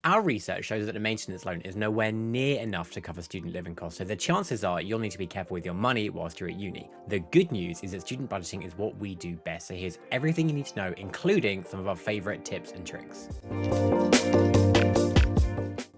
Our research shows that a maintenance loan is nowhere near enough to cover student living costs, so the chances are you'll need to be careful with your money whilst you're at uni. The good news is that student budgeting is what we do best, so here's everything you need to know, including some of our favourite tips and tricks.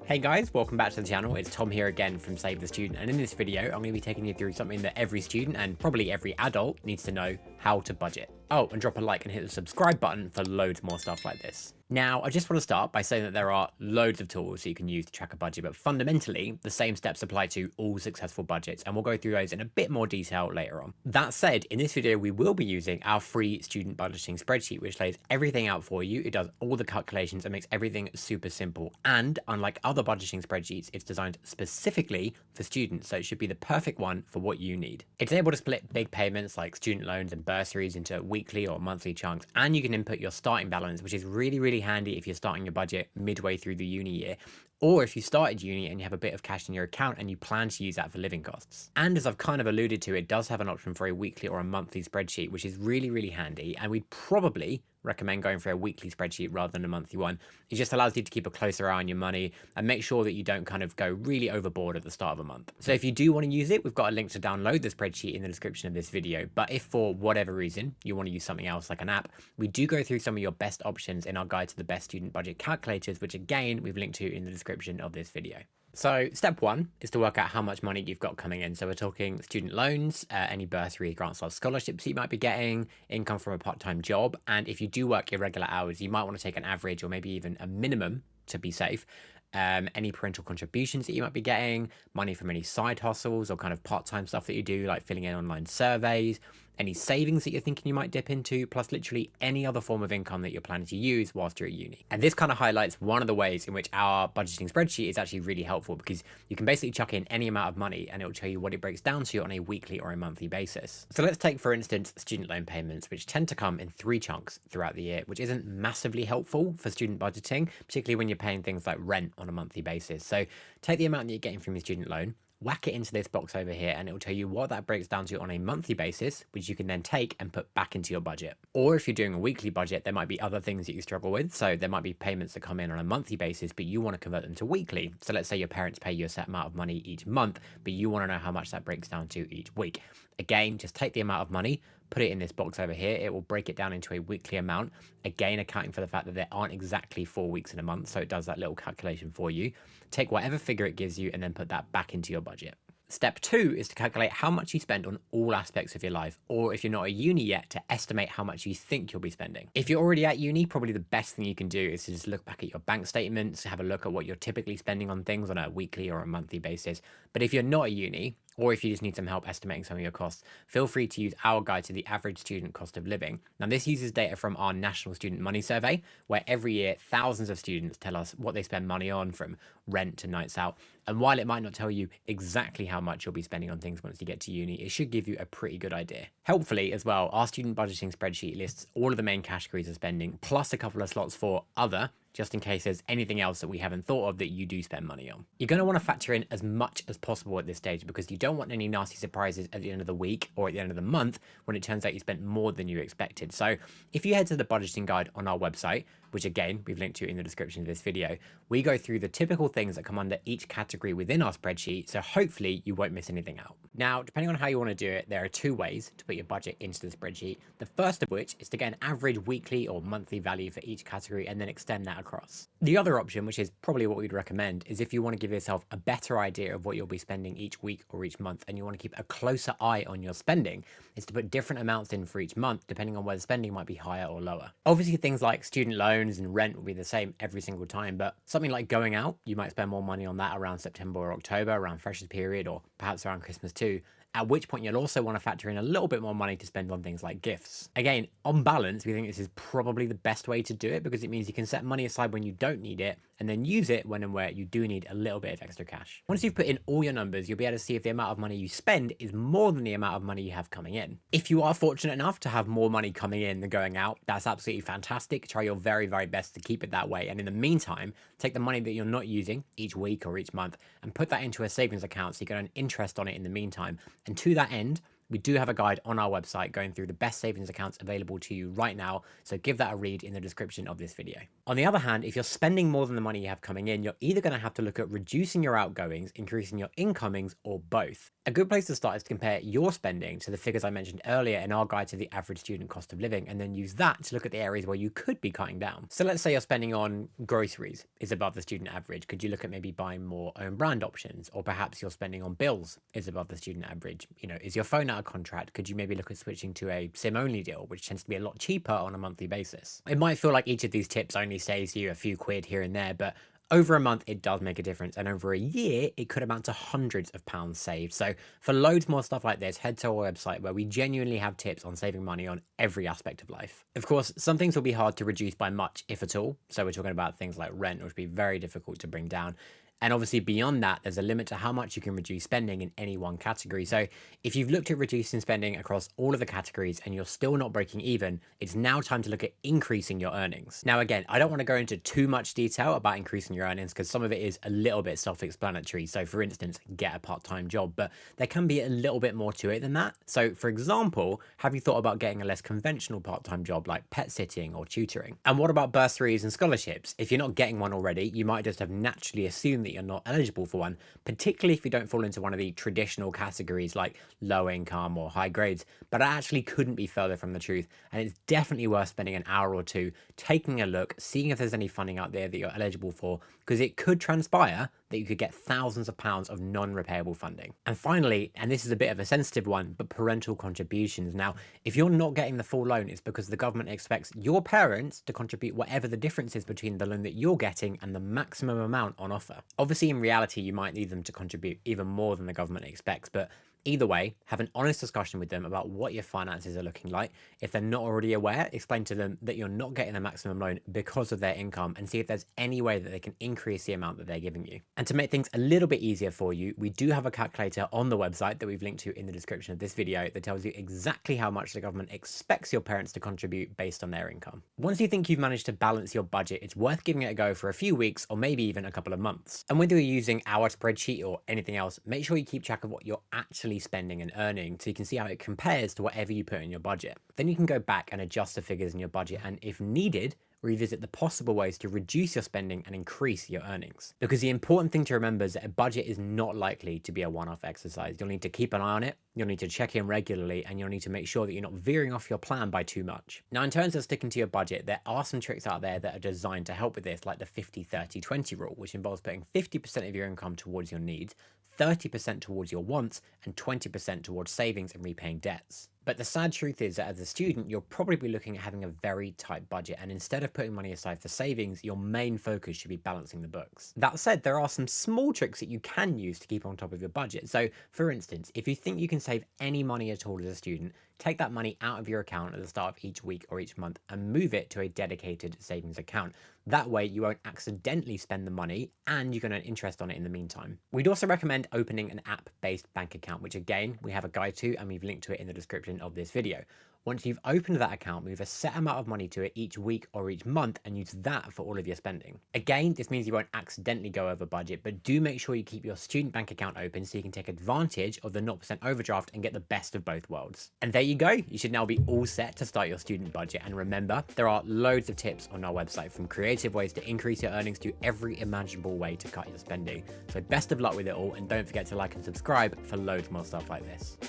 Hey guys, welcome back to the channel. It's Tom here again from Save the Student, and in this video I'm going to be taking you through something that every student and probably every adult needs to know: how to budget. Oh, and drop a like and hit the subscribe button for loads more stuff like this. Now, I just want to start by saying that there are loads of tools that you can use to track a budget, but fundamentally, the same steps apply to all successful budgets, and we'll go through those in a bit more detail later on. That said, in this video, we will be using our free student budgeting spreadsheet, which lays everything out for you. It does all the calculations and makes everything super simple. And unlike other budgeting spreadsheets, it's designed specifically for students, so it should be the perfect one for what you need. It's able to split big payments like student loans and bursaries into weekly or monthly chunks, and you can input your starting balance, which is really handy if you're starting your budget midway through the uni year, or if you started uni and you have a bit of cash in your account and you plan to use that for living costs. And as I've kind of alluded to, it does have an option for a weekly or a monthly spreadsheet, which is really handy, and we'd probably recommend going for a weekly spreadsheet rather than a monthly one. It just allows you to keep a closer eye on your money and make sure that you don't kind of go really overboard at the start of a month. So if you do want to use it, we've got a link to download the spreadsheet in the description of this video. But if for whatever reason you want to use something else like an app, we do go through some of your best options in our guide to the best student budget calculators, which again, we've linked to in the description of this video. So step one is to work out how much money you've got coming in. So we're talking student loans, any bursary, grants or scholarships you might be getting, income from a part-time job. And if you do work irregular hours, you might want to take an average or maybe even a minimum to be safe. Any parental contributions that you might be getting, money from any side hustles or kind of part-time stuff that you do, like filling in online surveys, any savings that you're thinking you might dip into, plus literally any other form of income that you're planning to use whilst you're at uni. And this kind of highlights one of the ways in which our budgeting spreadsheet is actually really helpful, because you can basically chuck in any amount of money and it will tell you what it breaks down to on a weekly or a monthly basis. So let's take, for instance, student loan payments, which tend to come in 3 chunks throughout the year, which isn't massively helpful for student budgeting, particularly when you're paying things like rent on a monthly basis. So take the amount that you're getting from your student loan, whack it into this box over here, and it will tell you what that breaks down to on a monthly basis, which you can then take and put back into your budget. Or if you're doing a weekly budget, there might be other things that you struggle with. So there might be payments that come in on a monthly basis, but you want to convert them to weekly. So let's say your parents pay you a set amount of money each month, but you want to know how much that breaks down to each week. Again, just take the amount of money, put it in this box over here. It will break it down into a weekly amount, again accounting for the fact that there aren't exactly 4 weeks in a month, so it does that little calculation for you. Take whatever figure it gives you and then put that back into your budget. Step 2 is to calculate how much you spend on all aspects of your life, or if you're not at uni yet, to estimate how much you think you'll be spending. If you're already at uni, probably the best thing you can do is to just look back at your bank statements, have a look at what you're typically spending on things on a weekly or a monthly basis. But if you're not at uni, or if you just need some help estimating some of your costs, feel free to use our guide to the average student cost of living. Now, this uses data from our National Student Money Survey, where every year thousands of students tell us what they spend money on, from rent to nights out. And while it might not tell you exactly how much you'll be spending on things once you get to uni, it should give you a pretty good idea. Helpfully as well, our student budgeting spreadsheet lists all of the main categories of spending, plus a couple of slots for other, just in case there's anything else that we haven't thought of that you do spend money on. You're going to want to factor in as much as possible at this stage, because you don't want any nasty surprises at the end of the week or at the end of the month when it turns out you spent more than you expected. So if you head to the budgeting guide on our website, which again, we've linked to in the description of this video, we go through the typical things that come under each category within our spreadsheet, so hopefully you won't miss anything out. Now, depending on how you want to do it, there are 2 ways to put your budget into the spreadsheet. The first of which is to get an average weekly or monthly value for each category and then extend that across. The other option, which is probably what we'd recommend, is if you want to give yourself a better idea of what you'll be spending each week or each month, and you want to keep a closer eye on your spending, is to put different amounts in for each month, depending on whether spending might be higher or lower. Obviously, things like student loans and rent will be the same every single time, but something like going out, you might spend more money on that around September or October, around freshers period, or perhaps around Christmas too. At which point you'll also want to factor in a little bit more money to spend on things like gifts. Again, on balance, we think this is probably the best way to do it, because it means you can set money aside when you don't need it and then use it when and where you do need a little bit of extra cash. Once you've put in all your numbers, you'll be able to see if the amount of money you spend is more than the amount of money you have coming in. If you are fortunate enough to have more money coming in than going out, that's absolutely fantastic. Try your very best to keep it that way. And in the meantime, take the money that you're not using each week or each month and put that into a savings account so you get an interest on it in the meantime. And to that end, we do have a guide on our website going through the best savings accounts available to you right now, so give that a read in the description of this video. On the other hand, if you're spending more than the money you have coming in, you're either going to have to look at reducing your outgoings, increasing your incomings, or both. A good place to start is to compare your spending to the figures I mentioned earlier in our guide to the average student cost of living, and then use that to look at the areas where you could be cutting down. So let's say you're spending on groceries is above the student average. Could you look at maybe buying more own brand options? Or perhaps you're spending on bills is above the student average. Is your phone out of contract? Could you maybe look at switching to a SIM only deal, which tends to be a lot cheaper on a monthly basis? It might feel like each of these tips only saves you a few quid here and there, but over a month, it does make a difference. And over a year, it could amount to hundreds of pounds saved. So for loads more stuff like this, head to our website where we genuinely have tips on saving money on every aspect of life. Of course, some things will be hard to reduce by much, if at all. So we're talking about things like rent, which would be very difficult to bring down. And obviously beyond that, there's a limit to how much you can reduce spending in any one category. So if you've looked at reducing spending across all of the categories and you're still not breaking even, it's now time to look at increasing your earnings. Now, again, I don't want to go into too much detail about increasing your earnings because some of it is a little bit self-explanatory. So for instance, get a part-time job, but there can be a little bit more to it than that. So for example, have you thought about getting a less conventional part-time job like pet sitting or tutoring? And what about bursaries and scholarships? If you're not getting one already, you might just have naturally assumed that you're not eligible for one, particularly if you don't fall into one of the traditional categories like low income or high grades. But it actually couldn't be further from the truth, and it's definitely worth spending an hour or two taking a look, seeing if there's any funding out there that you're eligible for, because it could transpire that you could get thousands of pounds of non-repayable funding. And finally, and this is a bit of a sensitive one, but parental contributions. Now, if you're not getting the full loan, it's because the government expects your parents to contribute whatever the difference is between the loan that you're getting and the maximum amount on offer. Obviously, in reality, you might need them to contribute even more than the government expects, but either way, have an honest discussion with them about what your finances are looking like. If they're not already aware, explain to them that you're not getting the maximum loan because of their income and see if there's any way that they can increase the amount that they're giving you. And to make things a little bit easier for you, we do have a calculator on the website that we've linked to in the description of this video that tells you exactly how much the government expects your parents to contribute based on their income. Once you think you've managed to balance your budget, it's worth giving it a go for a few weeks or maybe even a couple of months. And whether you're using our spreadsheet or anything else, make sure you keep track of what you're actually spending and earning so you can see how it compares to whatever you put in your budget. Then you can go back and adjust the figures in your budget and, if needed, revisit the possible ways to reduce your spending and increase your earnings. Because the important thing to remember is that a budget is not likely to be a one-off exercise. You'll need to keep an eye on it, you'll need to check in regularly, and you'll need to make sure that you're not veering off your plan by too much. Now, in terms of sticking to your budget, there are some tricks out there that are designed to help with this, like the 50-30-20 rule, which involves putting 50% of your income towards your needs, 30% towards your wants, and 20% towards savings and repaying debts. But the sad truth is that as a student, you'll probably be looking at having a very tight budget, and instead of putting money aside for savings, your main focus should be balancing the books. That said, there are some small tricks that you can use to keep on top of your budget. So for instance, if you think you can save any money at all as a student, take that money out of your account at the start of each week or each month and move it to a dedicated savings account. That way you won't accidentally spend the money and you can earn interest on it in the meantime. We'd also recommend opening an app-based bank account, which again, we have a guide to and we've linked to it in the description of this video. Once you've opened that account, move a set amount of money to it each week or each month and use that for all of your spending. Again, this means you won't accidentally go over budget, but do make sure you keep your student bank account open so you can take advantage of the 0% overdraft and get the best of both worlds. And there you go. You should now be all set to start your student budget. And remember, there are loads of tips on our website, from creative ways to increase your earnings to every imaginable way to cut your spending. So best of luck with it all, and don't forget to like and subscribe for loads more stuff like this.